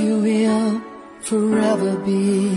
you will forever be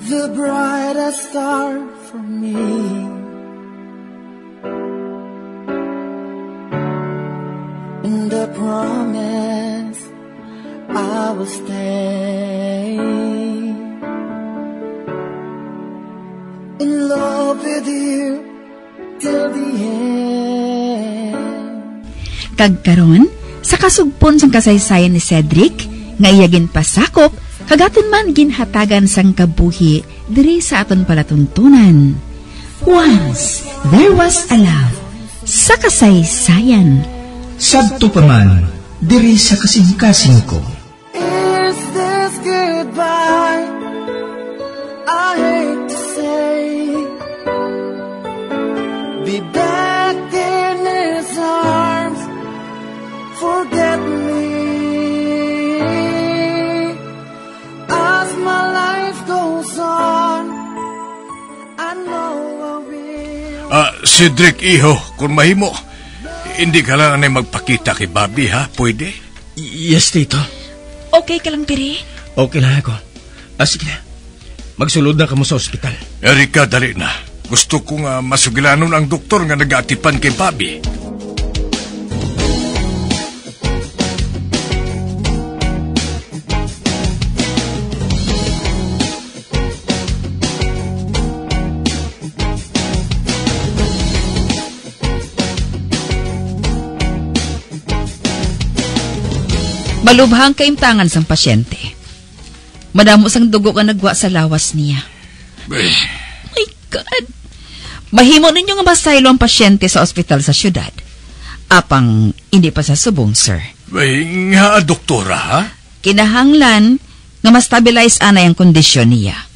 the brightest star for me. And I promise I will stay in love with you till the end. Kagkaron, sa kasugpon sang kasaysayan ni Cedric, nga iyagin pasakop, kagaton man ginhatagan sang kabuhi, diri sa aton palatuntunan. Once, there was a love, sa kasaysayan. Sabto pa man, diri sa kasing-kasing ko. Is this goodbye? I hate to say, be back in his arms, forget me. As my life goes on, I know I will. Cedric, iho, kung mahimo, hindi ka lang na magpakita kay Bobby, ha? Pwede? Yes, Tito. Okay ka lang, Piri? Okay lang ako. Sige na. Magsulod na ka mo sa ospital. Erika, dali na. Gusto kong masugilanon ang doktor nga nag-aatipan kay Bobby. Malubhang kaimtangan sang pasyente. Madamo sang dugo nga nagwa sa lawas niya. My God! Mahimo ninyo nga masaylo ang pasyente sa ospital sa syudad. Apang hindi pa sa subong, sir. Nga, doktora, ha? Kinahanglan nga ma-stabilize anay ang kondisyon niya.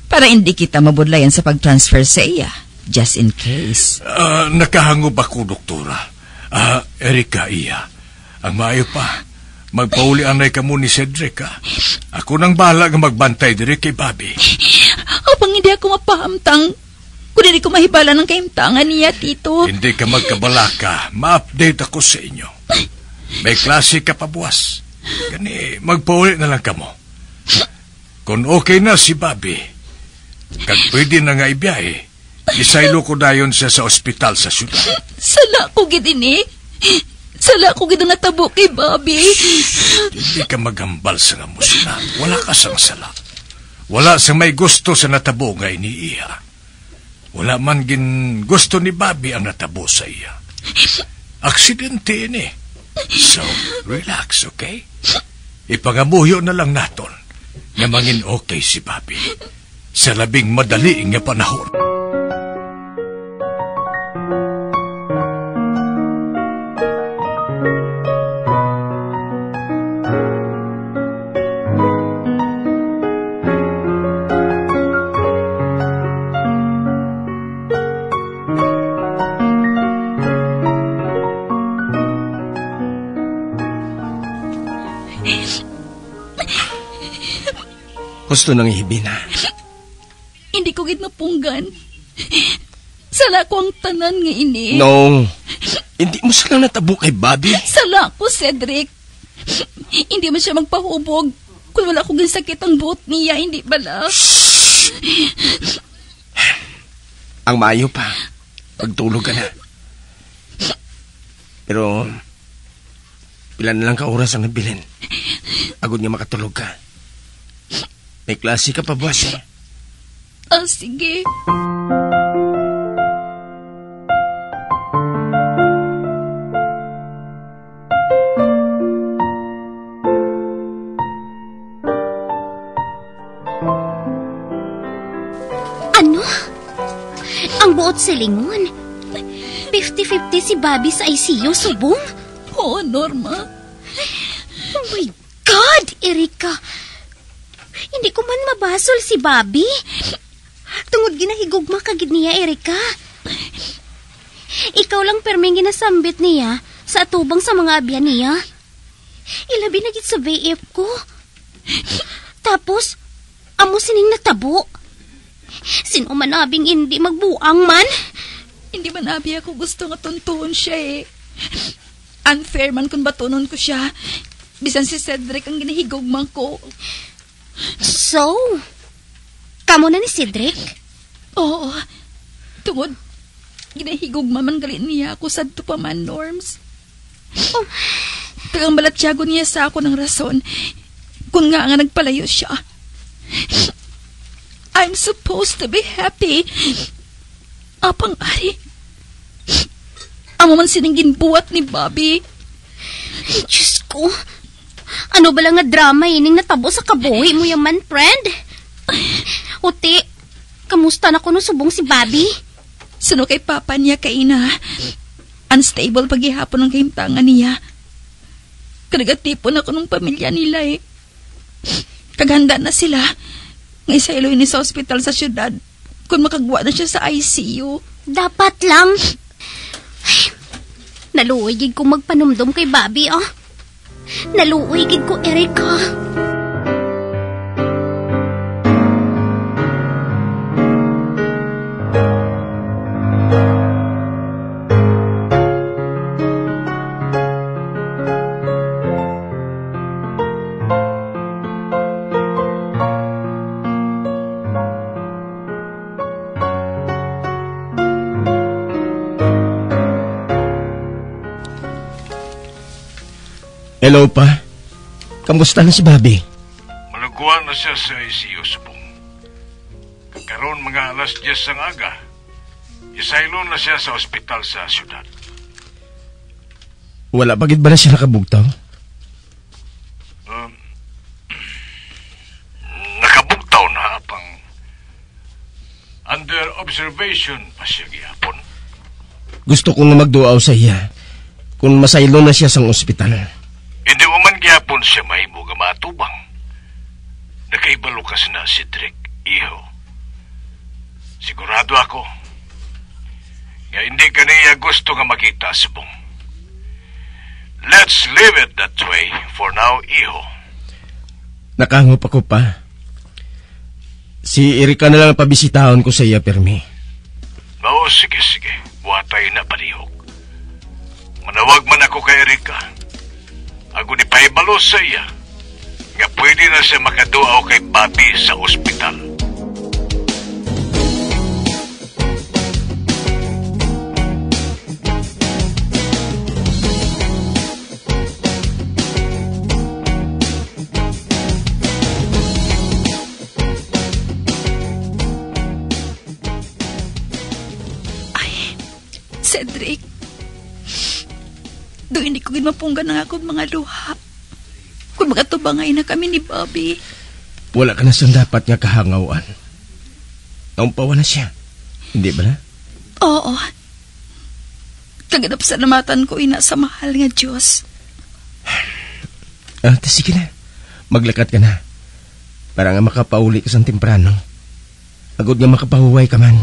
Para hindi kita mabudlayan sa pag-transfer sa iya. Just in case. Nakahangob ako, doktora. Erika, iya. Ang maayo pa. Magpauli anay ka mo ni Cedric, ha? Ako nang bahala nga magbantay diri kay Bobby. Apang hindi ako mapahamtang kung hindi ko mahibala ng kaimtangan niya, Tito. Hindi ka magkabalaka. Ma-update ako sa inyo. May klase ka pa buwas. Gani, magpauli na lang ka mo. Kung okay na si Bobby, kag pwede na nga ibiyahe, isaylo ko dayon siya sa ospital sa syudad. Sala ko gidini. Sala ko gid natabo kay Bobby. Hindi ka maghambal sa nga musina. Wala ka sang sala. Wala sang may gusto sa natabo nga iniiha. Wala man gin gusto ni Bobby ang natabo sa iya. Aksidente ini. So, relax, okay? Ipangamuyo na lang naton nga mangin okay si Bobby sa labing madali nga panahon. Gusto nang ihibina. Hindi ko gid mapunggan. Sala ko ang tanan nga ini. No. Hindi mo silang natabo kay Bobby. Sala ko, Cedric. Hindi man siya magpahubog. Kung wala kong sakit ang buhot niya, hindi bala. Ang maayo pa. Pagtulog ka na. Pero, pila na lang ka oras ang nabilin. Agad nga makatulog ka. May klase ka pa, boss, eh? Sige. Ano? Ang buot silingon. 50-50 si Bobby sa ICU, subong? Oo, Norma. Oh my God, Erika. Hindi ko man mabasol si Bobby. Tungod ginahigugma kagid niya, Erika. Ikaw lang perming ginasambit niya sa atubang sa mga abyan niya. Ilabi na gid sa VF ko. Tapos, amo sining natabo. Sino man abing hindi magbuang man. Hindi man abi ako gusto nga tuntuon siya eh. Unfair man kung batunon ko siya. Bisan si Cedric ang ginahigugmang ko. So, kamo na ni Cedric? Oo. Tungod, ginahigugma man galin niya ako sa tupaman, Norms. Oh. Tagang balatyago niya sa ako ng rason kung nga nagpalayo siya. I'm supposed to be happy. Apang ari. Amo man siningin buhat ni Bobby. Diyos ko. Ano ba lang nga drama ining natabo sa kabuhi mo yaman, friend? Uti, kamusta na ko nung subong si Bobby? Suno kay papa niya kay ina. Unstable paghihapon ang kahimtangan niya. Kanagatipon ako ng pamilya nila eh. Kaghanda na sila. Ngay sa iloy ni sa ospital sa syudad. Kung makagwa na siya sa ICU. Dapat lang. Naluwigid ko magpanumdum kay Bobby, oh. Naluwigid ko, Erica. Hello, pa. Kamusta na si Bobby? Malagwan na siya sa ICU, subong. Karon mga alas 10 ang aga. Isaylon na siya sa ospital sa syudad. Wala bagid ba na siya nakabugtaw? Nakabugtaw na pang under observation pa siya gihapon. Gusto ko nga magduaw sa iya kung masaylo na siya sa ospital. Hindi man gihapon siya mahimo nga matubang. Nakaibalo kas na si Cedric, iho. Sigurado ako nga hindi kaniya gusto nga makita si Bong. Let's leave it that way for now, iho. Nakangop ako pa. Si Erika na lang pabisitahon ko sa iya, Permi. Oo, sige. Buhatay na palihog. Manawag man ako kay Erika. Ako ni paibalo sa iya nga pwede na siya makaduaw kay Bobby sa ospital. Cedric, doon hindi ko ginmapunggan ng akong mga luha. Kung magatubangay na kami ni Bobby. Wala ka na siyang dapat nga kahangawan. Naumpawa na siya. Hindi ba na? Oo. Kaganap sa namatan ko ina sa mahal nga Diyos. Sige na. Maglakad ka na. Para nga makapauli ka sa temprano. Agod nga makapahuway ka man.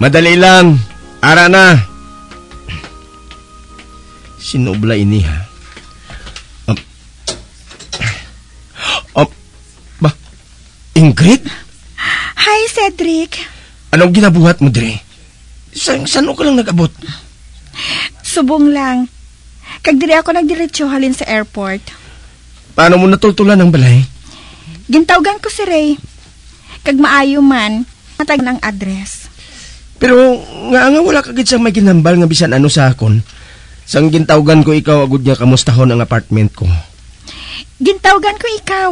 Madali lang. Ara na. Sinubla ini, ha? Ba? Ingrid? Hi, Cedric. Anong ginabuhat mo, Dre? Saan ka lang nag-abot? Subong lang. Kag diri ako nagdiretso halin sa airport. Paano mo natultulan ng balay? Gintawgan ko si Ray. Kag maayo man, matag ng address. Pero nga wala kagid sa may ginambal nga bisan ano sa akon. Sang gintawgan ko ikaw agud niya kamustahon ang apartment ko. Gintawgan ko ikaw.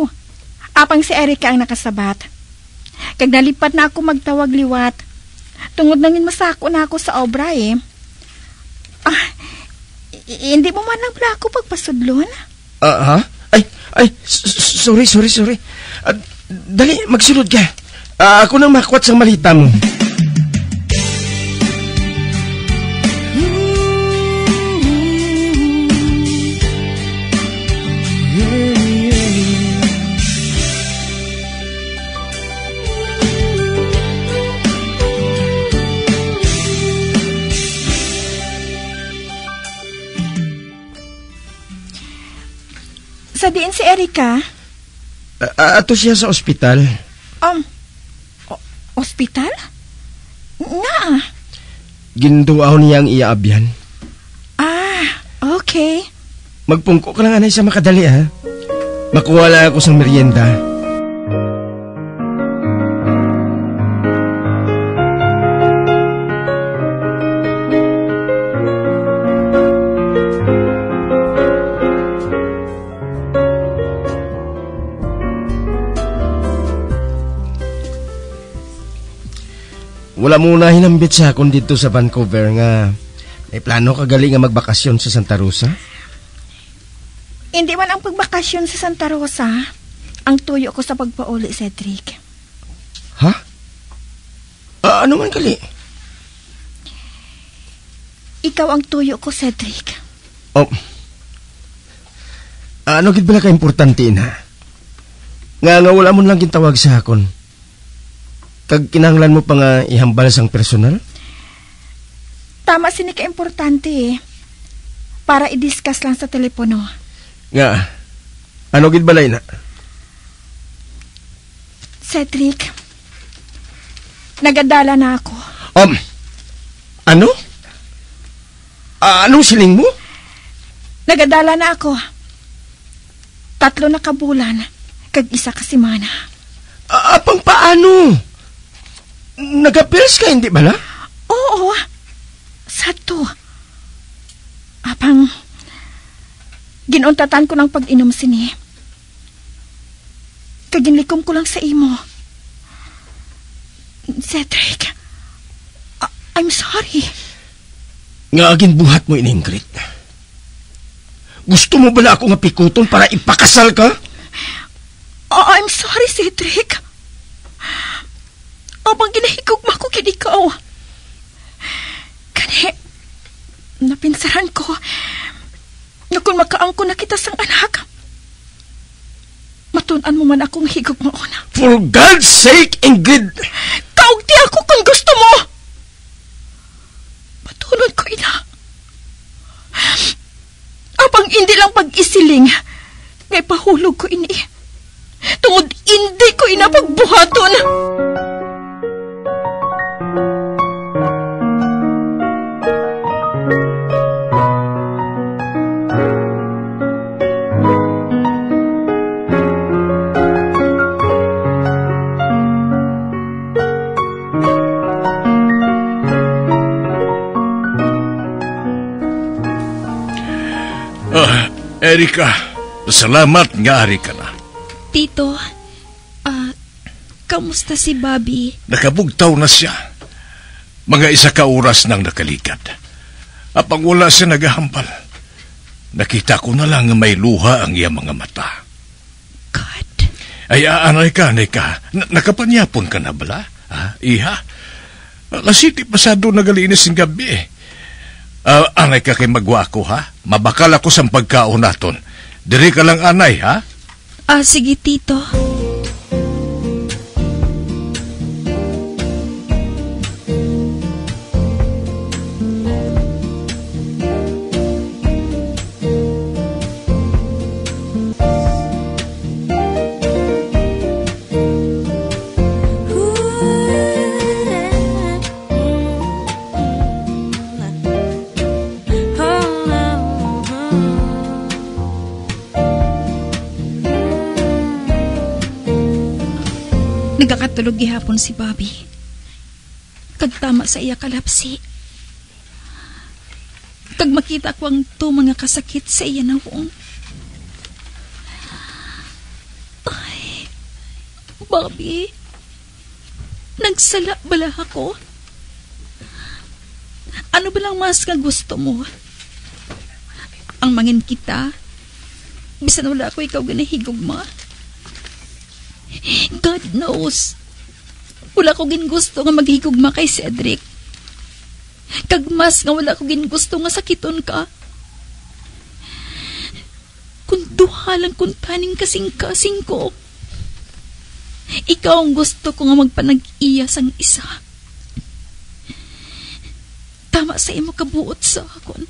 Apang si Erica ang nakasabat. Kag nalipat na ako magtawag liwat. Tungod nangin masako na ako sa obra eh. Hindi mo man lang pala ako pagpasudlon? Ha? Sorry. Dali, magsulod ka. Ako nang makwat sa malita mo. Sa diin si Erika? Ato siya sa ospital. Ospital? Nga. Ginduaw niya ang iaabyan. Okay. Magpungko ka lang anay sa makadali ha. Makuha lang ako sa merienda. Wala muna hinambit sa akon dito sa Vancouver nga may plano kagali nga magbakasyon sa Santa Rosa? Hindi man ang pagbakasyon sa Santa Rosa ang tuyo ko sa pagpauli, Cedric. Ha? Ano man kali? Ikaw ang tuyo ko, Cedric. Ano gid bala ka importante na? Nga wala mo lang gintawag sa akon. Kag kinahanglan mo pa nga ihambal sang personal? Tama sini ka importante eh. Para i-discuss lang sa telepono. Nga, ano gid balay na? Cedric, nagadala na ako. Ano? Anong siling mo? Nagadala na ako. 3 na kabulan, kag 1 ka semana. Apang paano? Nagapils ka, hindi bala? Oo. Sato. Apang ginuntatan ko ng pag-inom sini. Kaginlikom ko lang sa imo. Cedric, I'm sorry. Nga agin buhat mo in Ingrid. Gusto mo bala ako nga pikuton para ipakasal ka? I'm sorry, Cedric. Abang ginahigugma ko kini ikaw. Kani, napinsaran ko na kung makaangko na kita sang anak, matunan mo man akong higugma una. For God's sake, Ingrid! Kaugti ako kung gusto mo! Matunan ko ina. Abang hindi lang pag-isiling, ngay pahulog ko ini. Tungod hindi ko ina pagbuhaton. Erika, salamat nga ari ka na. Tito, kamusta si Bobby? Nakabugtaw na siya. Mga 1 ka oras nang nakaligad. Apang wala siya nagahambal. Nakita ko na lang nga may luha ang iya mga mata. God. Ay, anay ka. Nakapanyapon ka na bala? Iha? Lasiti pasado nagalinis ng gabi eh. Anay ka kay magwa ako, ha? Mabakal ako sa pagkaon naton. Diri ka lang anay, ha? Sige, Tito. Nagakatulog gihapon si Bobby. Kagtama sa iya kalapsi. Kag makita ko ang mga kasakit sa iya nawong. Ay, Bobby, Nagsala bala ako? Ano ba lang mas nga gusto mo? Ang mangin kita? Bisan wala ako ikaw ganahigugma? God knows. Wala ko ginusto nga maghigugma kay Cedric. Kagmas nga wala ko ginusto nga sakiton ka. Kung duha lang kung taning kasing-kasing ko. Ikaw ang gusto ko nga magpanag-iya sang isa. Tama sa imo kabuot sa akon.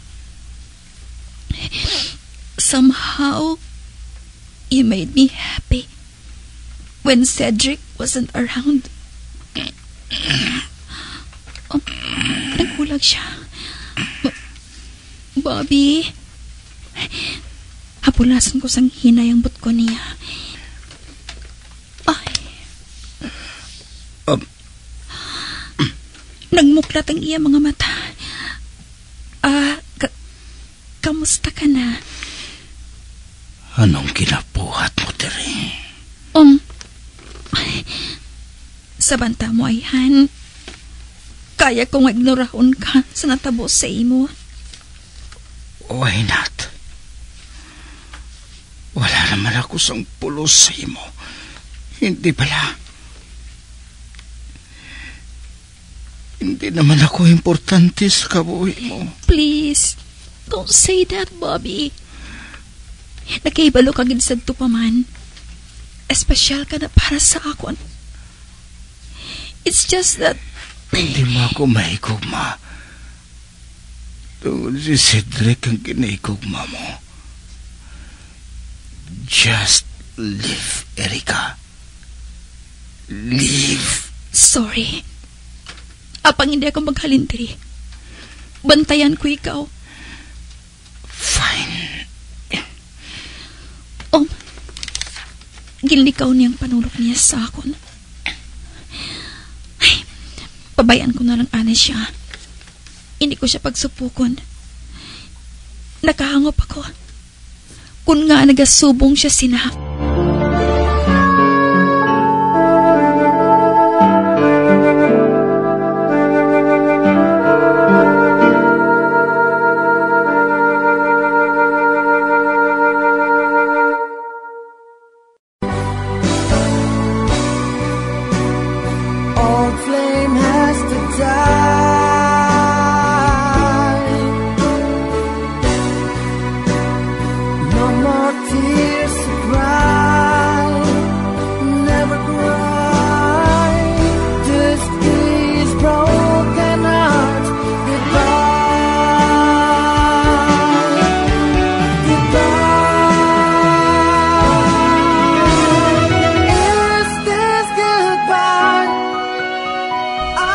Somehow, you made me happy when Cedric wasn't around. Oh, nagbulag siya. Bobby, hapulasan ko sang hinayang ko niya. Ay. Nagmuklat ang iya mga mata. Kamusta ka na? Anong kinabuhat mo, Tere? Sa banta mo, Ayhan, kaya kong ignorahon ka sa natabo sa imo. Why not? Wala naman ako sang pulos sa imo. Hindi pala. Hindi naman ako importante sa kabuhi mo. Please, don't say that, Bobby. Nakaibalo ka gid sad to pa man. Espesyal ka na para sa akon. It's just that... Hindi mo ako mahigugma. Tungkol si Cedric ang kinahigugma mo. Just leave, Erica. Leave. Sorry. Apang hindi ako maghalintiri. Bantayan ko ikaw. Fine. Gilikaw niyang panulok niya sa akon. Ay, pabayaan ko na lang ana siya. Hindi ko siya pagsupukon. Nakahangop ako. Kung nga nagasubong siya sina.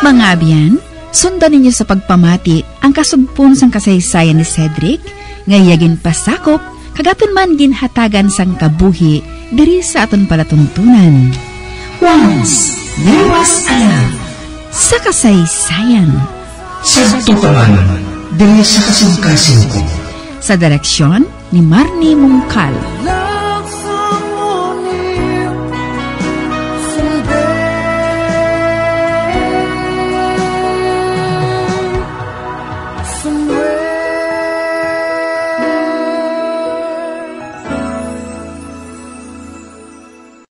Mga abyan, sundan ninyo sa pagpamati ang kasugpon sang kasaysayan ni Cedric, ngayagin pasakop, kagaton man ginhatagan sang kabuhi, diri sa aton palatuntunan. Once, there was a love. Sa kasaysayan. Sa tukaman, diri sa kasing-kasing ko. Sa direksyon ni Marnie Mungkal.